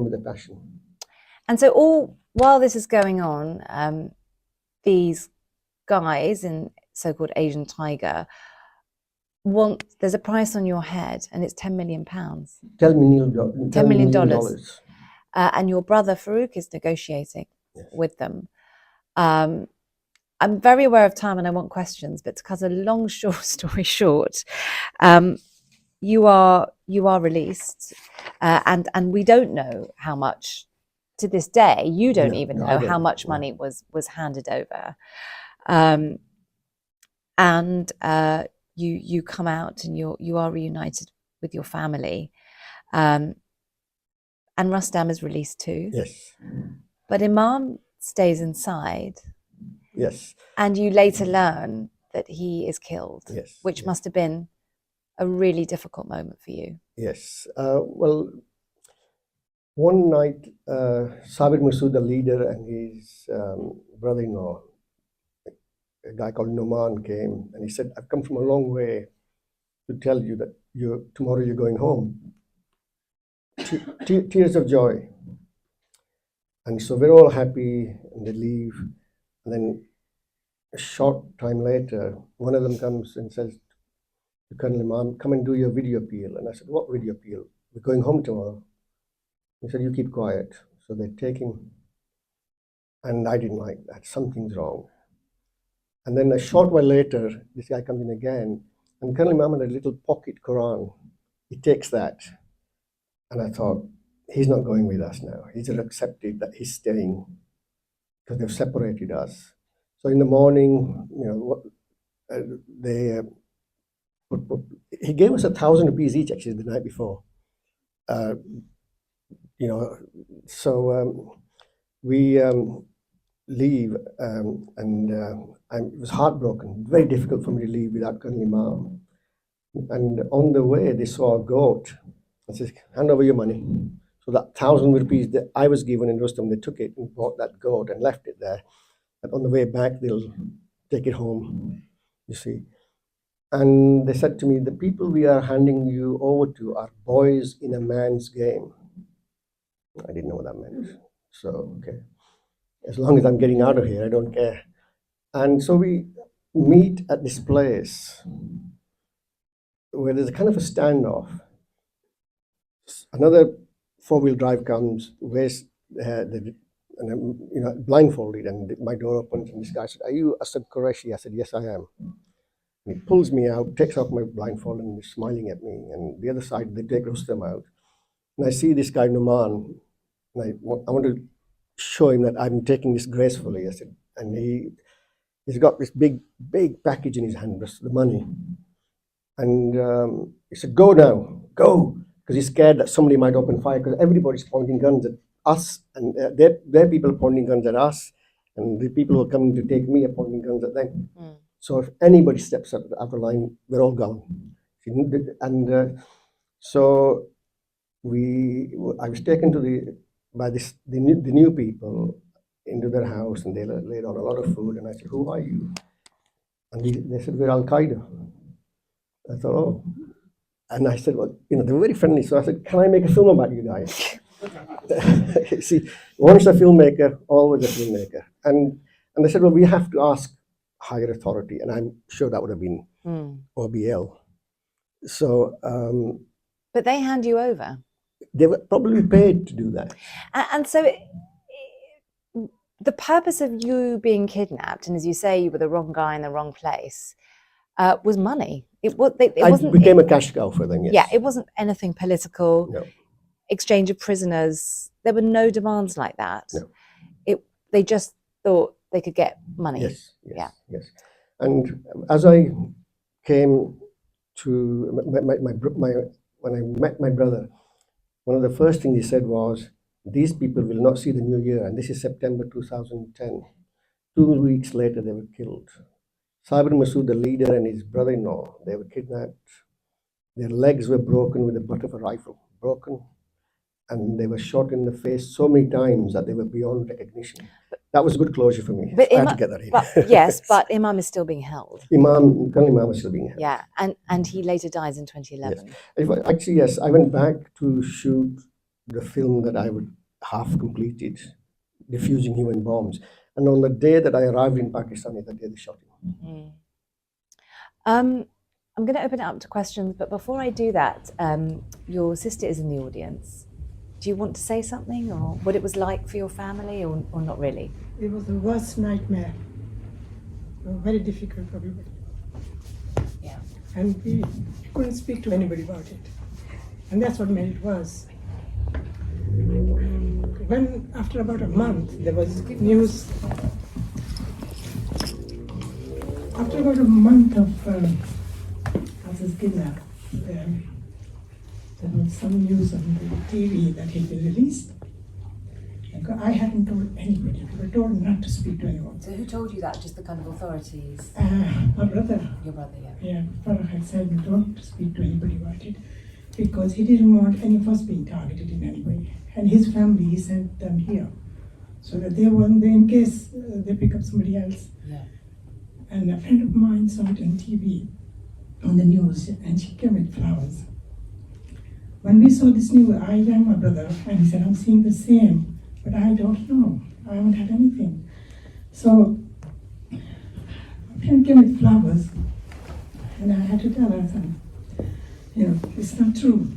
with a passion. And so all while this is going on, these guys in so-called Asian Tiger there's a price on your head, and it's £10 million. $10 million. And your brother Farouk is negotiating with them. I'm very aware of time and I want questions, but to cut a long story short, you are released, and we don't know how much. To this day, you don't even know how much money was handed over, and you come out and you are reunited with your family, and Rustam is released too. Yes. But Imam stays inside. Yes. And you later learn that he is killed. Yes. Which must have been a really difficult moment for you. Yes. One night, Sabir Masood, the leader, and his brother-in-law, a guy called Noman, came and he said, "I've come from a long way to tell you that tomorrow you're going home." Tears of joy. And so we're all happy, and they leave. And then a short time later, one of them comes and says to Colonel Imam, "Come and do your video appeal." And I said, "What video appeal? We're going home tomorrow." He said, "You keep quiet." So they take him. And I didn't like that. Something's wrong. And then a short while later, this guy comes in again And Colonel Imam had a little pocket Quran. He takes that. And I thought, he's not going with us now. He's accepted that he's staying because they've separated us. So in the morning, they he gave us 1,000 rupees each actually the night before. So we leave, and it was heartbroken. Very difficult for me to leave without Colonel Imam. And on the way, they saw a goat. I said, hand over your money. So that 1,000 rupees that I was given in Rustam, they took it and bought that goat and left it there. And on the way back, they'll take it home, you see. And they said to me, the people we are handing you over to are boys in a man's game. I didn't know what that meant. So, okay. As long as I'm getting out of here, I don't care. And so we meet at this place where there's a kind of a standoff. Another four-wheel drive comes, wears and I'm blindfolded, and my door opens, and this guy said, "Are you Asad Qureshi?" I said, "Yes, I am." And he pulls me out, takes off my blindfold, and he's smiling at me. And the other side, they take Rustam out. And I see this guy, Numan, and I want to show him that I'm taking this gracefully. I said, and he's got this big package in his hand, the money. And he said, "Go now, go," because he's scared that somebody might open fire, because everybody's pointing guns at us, and their people are pointing guns at us, and the people who are coming to take me are pointing guns at them. Mm. So if anybody steps up out of line, we're all gone. And so I was taken to by the new people into their house, and they laid on a lot of food, and I said, "Who are you?" And they said, "We're Al Qaeda." I thought, oh. And I said, well, they were very friendly. So I said, "Can I make a film about you guys?" See, once a filmmaker, always a filmmaker. And they said, "Well, we have to ask higher authority." And I'm sure that would have been OBL. So. But they hand you over. They were probably paid to do that. And so the purpose of you being kidnapped, and as you say, you were the wrong guy in the wrong place, was money. I became a cash cow for them, yes. Yeah, it wasn't anything political. No. Exchange of prisoners. There were no demands like that. No. They just thought they could get money. Yes. Yes. And as I came to when I met my brother, one of the first things he said was, "These people will not see the new year." And this is September 2010. 2 weeks later, they were killed. Sabir Masood, the leader, and his brother-in-law, they were kidnapped. Their legs were broken with the butt of a rifle, broken. And they were shot in the face so many times that they were beyond recognition. That was good closure for me. But I had to get that in. Yes, but Imam is still being held. Colonel Imam is still being held. Yeah, and he later dies in 2011. Yes. Actually, yes, I went back to shoot the film that I would half completed, defusing human bombs. And on the day that I arrived in Pakistan, is the day they shot him. I'm going to open it up to questions, but before I do that, your sister is in the audience. Do you want to say something, or what it was like for your family, or not really? It was the worst nightmare. Very difficult for everybody. Yeah. And we couldn't speak to anybody about it. And that's what made it worse. When, after about a month, there was news. After about a month of his kidnap, there was some news on the TV that he'd been released. I hadn't told anybody. We were told not to speak to anyone. So who told you that? Just the kind of authorities? My brother. Your brother, yeah. Yeah, Farah had said don't speak to anybody about it, because he didn't want any of us being targeted in any way. And his family, he sent them here, so that they weren't there in case they pick up somebody else. Yeah. And a friend of mine saw it on TV, on the news, and she came with flowers. When we saw this news, I rang my brother, and he said, "I'm seeing the same, but I don't know. I haven't had anything." So a friend came with flowers, and I had to tell her, son, it's not true.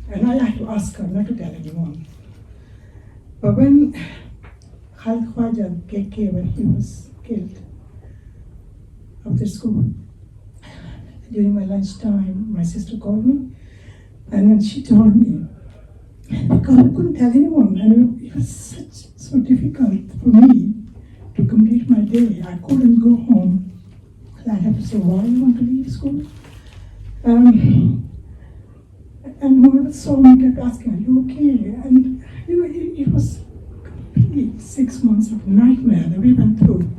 And I had to ask her not to tell anyone. But when Khalid Khwaja KK, when he was killed after school, During my lunchtime, my sister called me, and when she told me, because I couldn't tell anyone, and it was so difficult for me to complete my day. I couldn't go home. I had to say why I want to leave school. And whoever saw me kept asking, "Are you okay?" And it was complete 6 months of nightmare that we went through,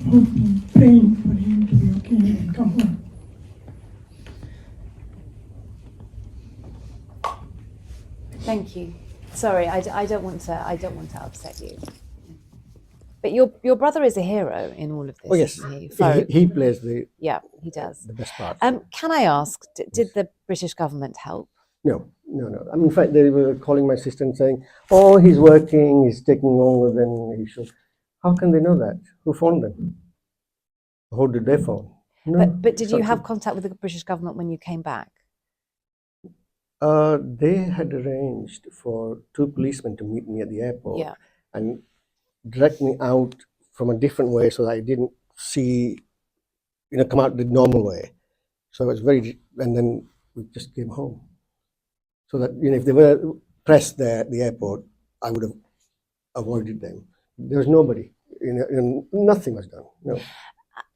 hoping, praying for him to be okay and come home. Thank you. Sorry, I don't want to upset you. But your brother is a hero in all of this. Oh yes, isn't he plays the yeah, he does. the best part. Can I ask, did the British government help? No. I mean, in fact, they were calling my sister and saying, "Oh, he's working, he's taking longer than he should." How can they know that? Who phoned them? Who did they phone? No. But did you such have a- contact with the British government when you came back? They had arranged for two policemen to meet me at the airport Yeah. and direct me out from a different way so that I didn't see, come out the normal way. So it was and then we just came home. So that, if they were pressed there at the airport, I would have avoided them. There was nobody, nothing was done. No.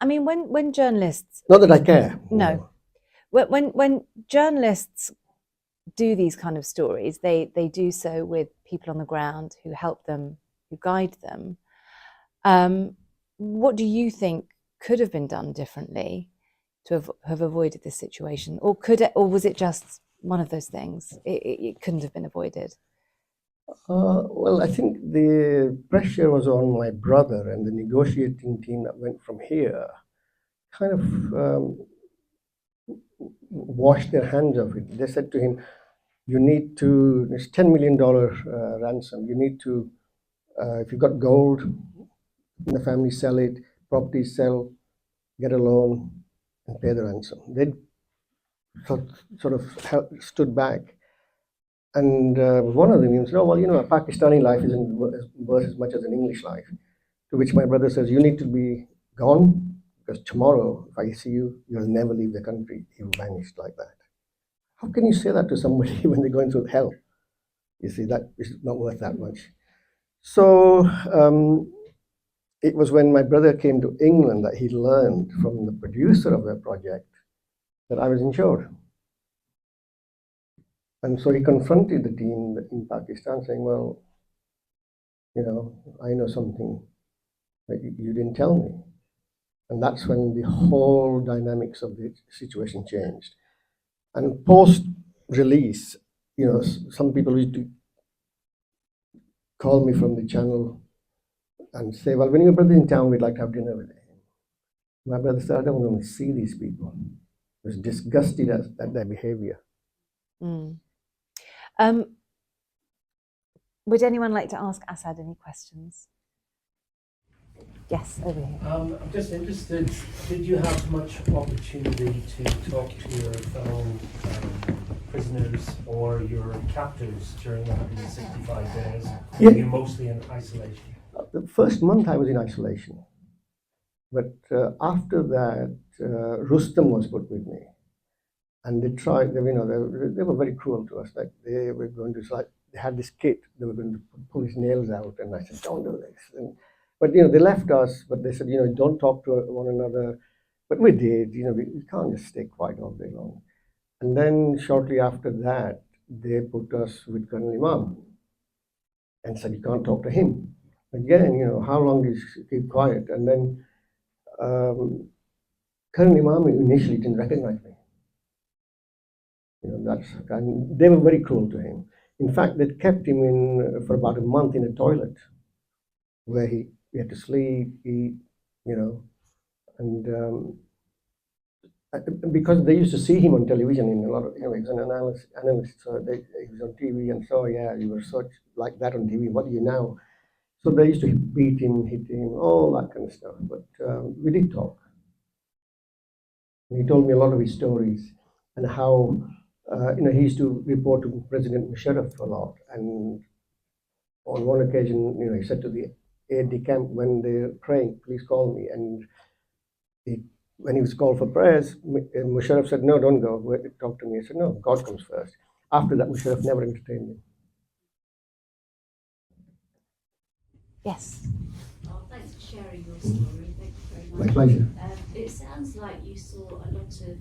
I mean, when journalists, Not that I care. No. when journalists do these kind of stories, they do so with people on the ground who help them, who guide them. What do you think could have been done differently to have avoided this situation, or was it just one of those things? It couldn't have been avoided. Well, I think the pressure was on my brother and the negotiating team that went from here kind of washed their hands of it. They said to him, "You need to, it's $10 million ransom. You need to, if you've got gold in the family, sell it, property sell, get a loan, and pay the ransom." They sort of stood back. And one of them said, "Oh, well, a Pakistani life isn't worth as much as an English life." To which my brother says, "You need to be gone, because tomorrow, if I see you, you'll never leave the country. You vanished like that." How can you say that to somebody when they're going through hell? You see, that is not worth that much. So it was when my brother came to England that he learned from the producer of the project that I was insured. And so he confronted the team in Pakistan saying, "Well, I know something that you didn't tell me." And that's when the whole dynamics of the situation changed. And post-release, some people used to call me from the channel and say, "Well, when your brother's in town, we'd like to have dinner with him." My brother said, "I don't want to see these people." I was disgusted at their behavior. Would anyone like to ask Asad any questions? Yes, over here. I'm just interested, did you have much opportunity to talk to your fellow prisoners or your captors during the 165 days? Yeah. Were you mostly in isolation? The first month I was in isolation. But after that, Rustam was put with me. And they tried, they were very cruel to us. Like they were going to, they had this kit, they were going to pull his nails out. And I said, "Don't do this." But they left us, but they said, "Don't talk to one another." But we did, we can't just stay quiet all day long. And then shortly after that, they put us with Colonel Imam and said, "You can't talk to him." Again, how long do you keep quiet? And then Colonel Imam initially didn't recognize me. And they were very cruel to him. In fact, they kept him in for about a month in a toilet where he had to sleep, eat, and because they used to see him on television in a lot of, he was an analyst, so he was on TV and so, "Yeah, you were such like that on TV, what are you now?" So they used to beat him, hit him, all that kind of stuff. But we did talk. And he told me a lot of his stories and how, he used to report to President Musharraf a lot. And on one occasion, he said to the aide de camp when they're praying, "Please call me." And when he was called for prayers, Musharraf said, "No, don't go. Talk to me." I said, "No, God comes first." After that, Musharraf never entertained me. Yes. Oh, thanks for sharing your story. Thank you very much. My pleasure. It sounds like you saw a lot of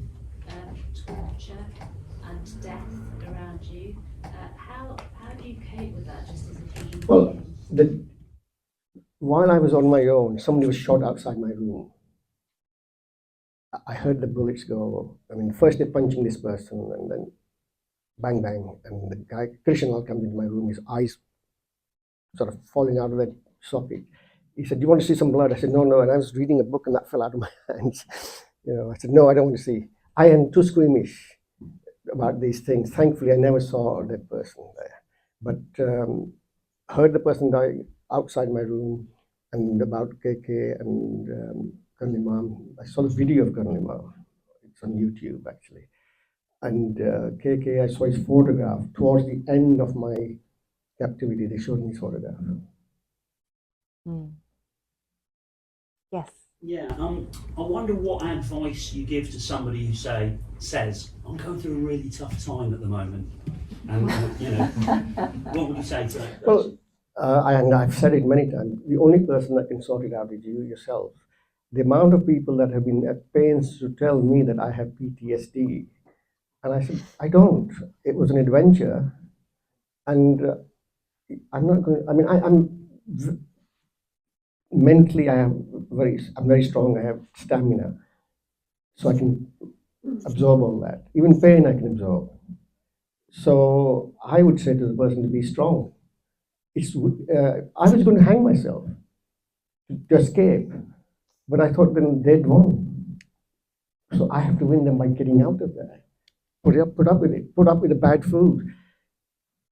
torture and death around you. How do you cope with that, just as a human Well, being? while I was on my own, somebody was shot outside my room. I heard the bullets go. I mean, first they're punching this person, and then bang, bang, and the guy, Krishnal, comes into my room, his eyes sort of falling out of the socket. He said, "Do you want to see some blood?" I said, "No, no." And I was reading a book, and that fell out of my hands. I said, "No, I don't want to see." I am too squeamish about these things. Thankfully, I never saw that person there, but heard the person die outside my room, and about KK and Colonel Imam. I saw the video of Colonel Imam. It's on YouTube, actually. And KK, I saw his photograph towards the end of my captivity. They showed me his photograph. Mm. Yes. Yeah, I wonder what advice you give to somebody who says, "I'm going through a really tough time at the moment," and what would you say to that person? Well, and I've said it many times. The only person that can sort it out is you yourself. The amount of people that have been at pains to tell me that I have PTSD, and I said, I don't. It was an adventure, and I'm not going. I mean, mentally, I'm very strong. I have stamina, so I can absorb all that. Even pain, I can absorb. So I would say to the person to be strong. I was going to hang myself to escape, but I thought then they'd won. So I have to win them by getting out of there. Put up with it. Put up with the bad food.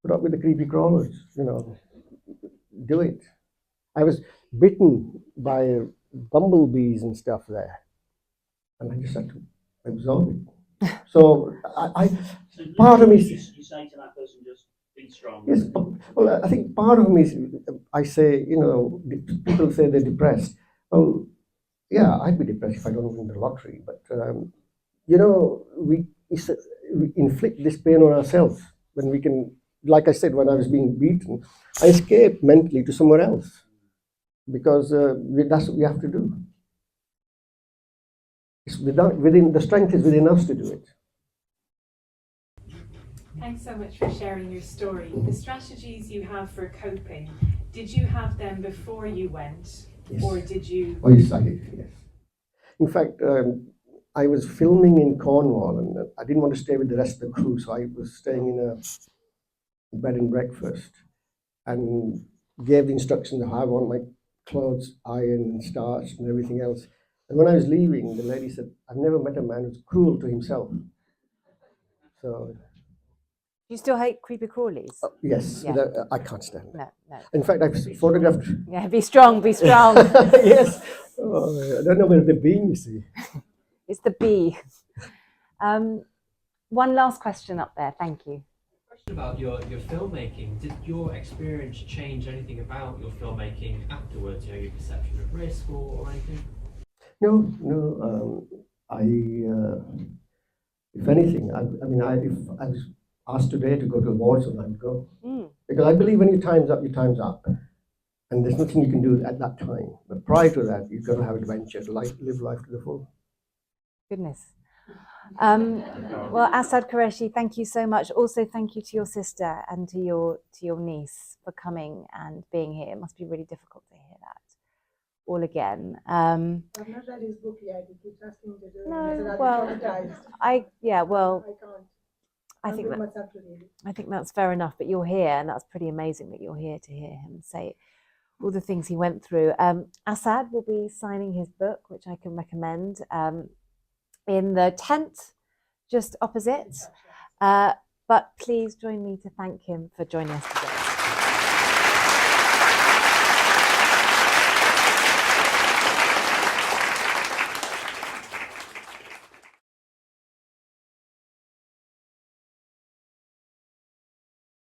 Put up with the creepy crawlers. Do it. I was bitten by bumblebees and stuff there, and I just had to absorb it. So part of me. You say to that person, just be strong. Yes, well, I think part of me is, I say, people say they're depressed. Well, yeah, I'd be depressed if I don't win the lottery. But, we inflict this pain on ourselves when we can, like I said, when I was being beaten, I escaped mentally to somewhere else because that's what we have to do. It's the strength is within us to do it. Thanks so much for sharing your story. The strategies you have for coping, did you have them before you went? Yes. Or did you? Oh, yes, I did, yes. In fact, I was filming in Cornwall, and I didn't want to stay with the rest of the crew, so I was staying in a bed and breakfast and gave the instructions of how I want my clothes ironed and starched and everything else. And when I was leaving, the lady said, "I've never met a man who's cruel to himself." So... You still hate creepy crawlies? Yes, Yeah. I can't stand it. No, no. In fact, I've photographed... Yeah, be strong, be strong. Yes. Oh, I don't know where they've been, you see. It's the bee. One last question up there, thank you. Question about your filmmaking. Did your experience change anything about your filmmaking afterwards? Your perception of risk or anything? No. If anything, if I was asked today to go to a war zone, I'd go. Because I believe when your time's up, your time's up. And there's nothing you can do at that time. But prior to that, you've got to have adventure, live life to the full. Goodness. Well, Asad Qureshi, thank you so much. Also, thank you to your sister and to your niece for coming and being here. It must be really difficult to hear that all again. I've not read his book yet. He keeps asking me to do it. No, well, I can't. I think that's fair enough, but you're here, and that's pretty amazing that you're here to hear him say all the things he went through. Asad will be signing his book, which I can recommend, in the tent just opposite. But please join me to thank him for joining us today.